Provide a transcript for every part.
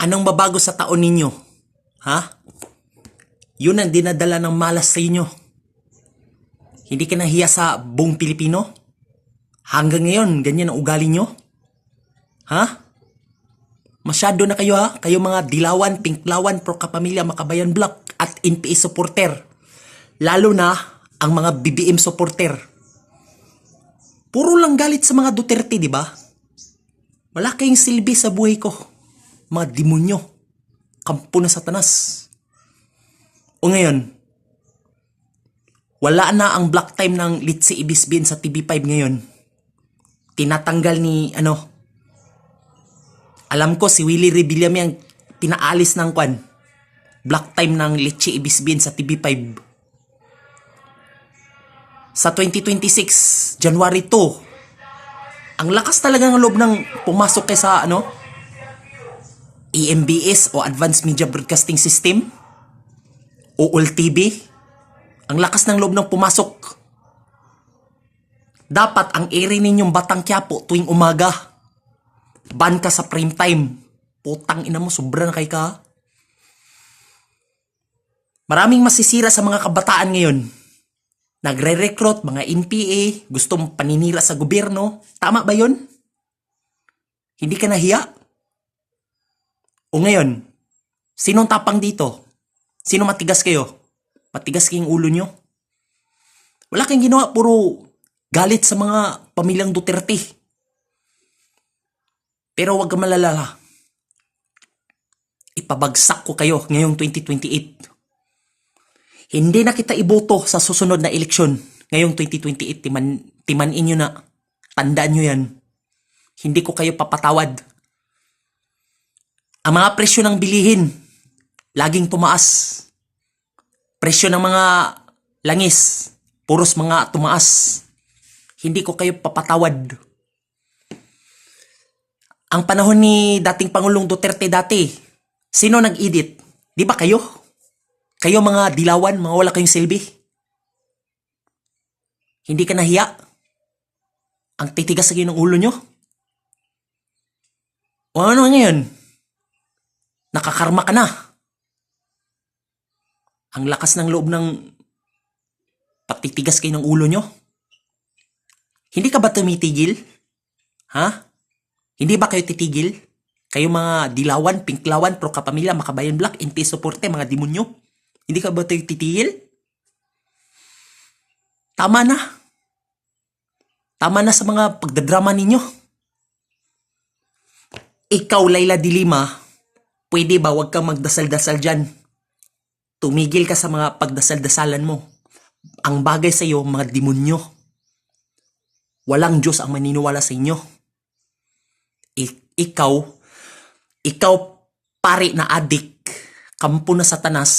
Anong babago sa taon ninyo? Ha? Yun ang dinadala ng malas sa inyo. Hindi ka nahiya sa buong Pilipino? Hanggang ngayon, ganyan ang ugali nyo? Ha? Masyado na kayo ha? Kayo mga dilawan, pinklawan, pro-kapamilya, makabayan block at NPA supporter. Lalo na ang mga BBM supporter. Puro lang galit sa mga Duterte, di ba? Wala kayong silbi sa buhay ko. Mga demonyo. Kampo na Satanas. O ngayon, wala na ang block time ng Litsi Ibisbin sa TV5 ngayon. Tinatanggal ni, alam ko si Willie Rebillame ang pinaalis ng block time ng Litsi Ibisbin sa TV5. Sa 2026, January 2, ang lakas talaga ng loob ng pumasok kay sa EMBS o Advanced Media Broadcasting System o ULTV. Ang lakas ng loob ng pumasok. Dapat ang ere ninyong Batang Quiapo tuwing umaga. Ban ka sa prime time. Putang ina mo, sobra na kay ka. Maraming masisira sa mga kabataan ngayon. Nagre-recruit, mga NPA, gustong paninira sa gobyerno. Tama ba yun? Hindi ka nahiya? O ngayon, sinong tapang dito? Sino matigas kayo? Matigas kayong ulo nyo? Wala kayong ginawa, puro galit sa mga pamilyang Duterte. Pero wag ka malalala. Ipabagsak ko kayo ngayong 2028. Hindi na kita iboto sa susunod na eleksyon ngayong 2028. Timanin nyo na. Tandaan nyo yan. Hindi ko kayo papatawad. Ang mga presyo ng bilihin, laging tumaas. Presyo ng mga langis, puros mga tumaas. Hindi ko kayo papatawad. Ang panahon ni dating Pangulong Duterte dati, sino nag-edit? Di ba kayo? Kayo mga dilawan, mga wala kayong silbi. Hindi ka nahiya? Ang titigas sa ng ulo nyo? O ano ngayon? Nakakarma ka na. Ang lakas ng loob ng patitigas kayo ng ulo nyo? Hindi ka ba tumitigil? Ha? Hindi ba kayo titigil? Kayo mga dilawan, pinklawan, pro-kapamilya, makabayan black, NPA supporte, mga demonyo? Hindi ka ba tayo titigil? Tama na. Tama na sa mga pagdadrama ninyo. Ikaw, Laila de Lima, pwede ba wag kang magdasal-dasal dyan? Tumigil ka sa mga pagdasal-dasalan mo. Ang bagay sa iyo, mga demonyo. Walang Diyos ang maniniwala sa inyo. Ikaw pare na adik, kampo na Satanas.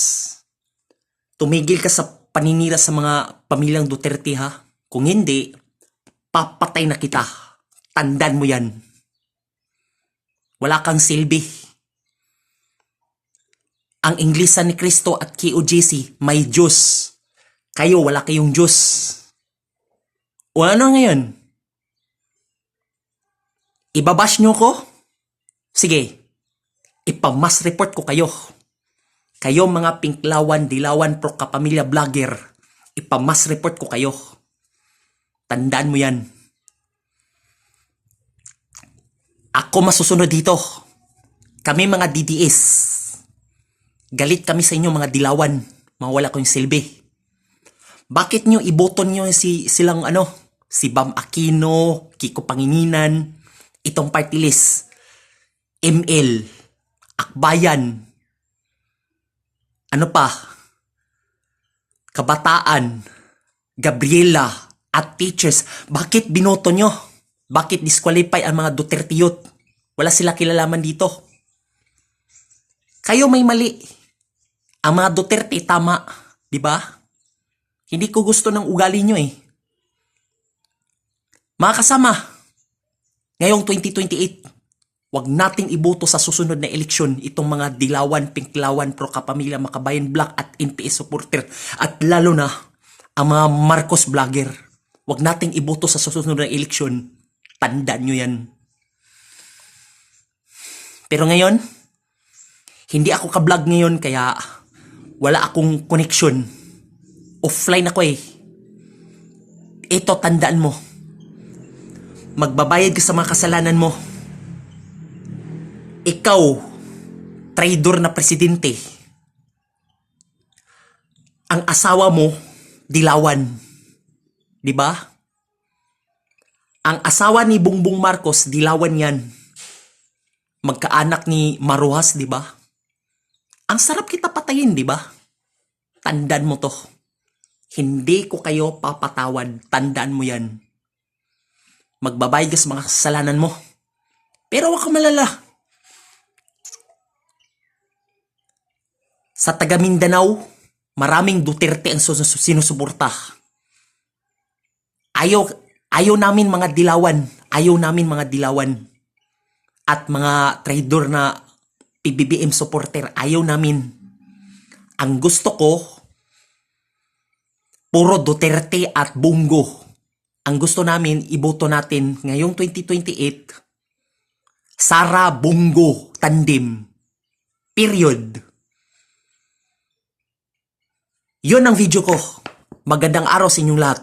Tumigil ka sa paninira sa mga pamilyang Duterte ha. Kung hindi, papatay na kita. Tandaan mo yan. Wala kang silbi. Ang Inglisan ni Kristo at KOJC, may Diyos. Kayo, wala kayong Diyos. O ano ngayon? Ibabash nyo ko? Sige, ipamas report ko kayo. Kayo mga pinklawan, dilawan, pro-kapamilya vlogger. Ipamas report ko kayo. Tandaan mo yan. Ako masusunod dito. Kami mga DDS. Galit kami sa inyo mga dilawan, mga wala kong silbi. Bakit nyo iboton nyo si Bam Aquino, Kiko Pangilinan, itong party list, ML, Akbayan, Kabataan, Gabriela, at teachers. Bakit binoto nyo? Bakit disqualify ang mga Duterte youth? Wala sila kilalaman dito. Kayo may mali. Ang mga Duterte tama, di ba? Hindi ko gusto ng ugali nyo eh. Mga kasama, ngayong 2028, wag nating iboto sa susunod na eleksyon itong mga dilawan, pinklawan, pro-kapamilya, makabayan black at NPA supporter. At lalo na, ang mga Marcos vlogger. Wag nating iboto sa susunod na eleksyon. Tandaan nyo yan. Pero ngayon, Hindi ako ka-vlog ngayon kaya wala akong connection. Offline ako eh. Ito, tandaan mo. Magbabayad ka sa mga kasalanan mo. Ikaw, traidor na presidente. Ang asawa mo, dilawan. Di ba? Ang asawa ni Bongbong Marcos, dilawan yan. Magkaanak ni Maruhas, di ba? Ang sarap kita patayin, di ba? Tandaan mo to. Hindi ko kayo papatawad. Tandaan mo yan. Magbabayad ka sa mga kasalanan mo. Pero huwag kang malala. Sa taga Mindanao, maraming Duterte ang sinusuporta. Ayaw namin mga dilawan. Ayaw namin mga dilawan. At mga traidor na PBBM supporter. Ayaw namin. Ang gusto ko, puro Duterte at Bongo. Ang gusto namin, iboto natin ngayong 2028, Sara Bongo tandem. Period. Yun ang video ko. Magandang araw sa inyong lahat.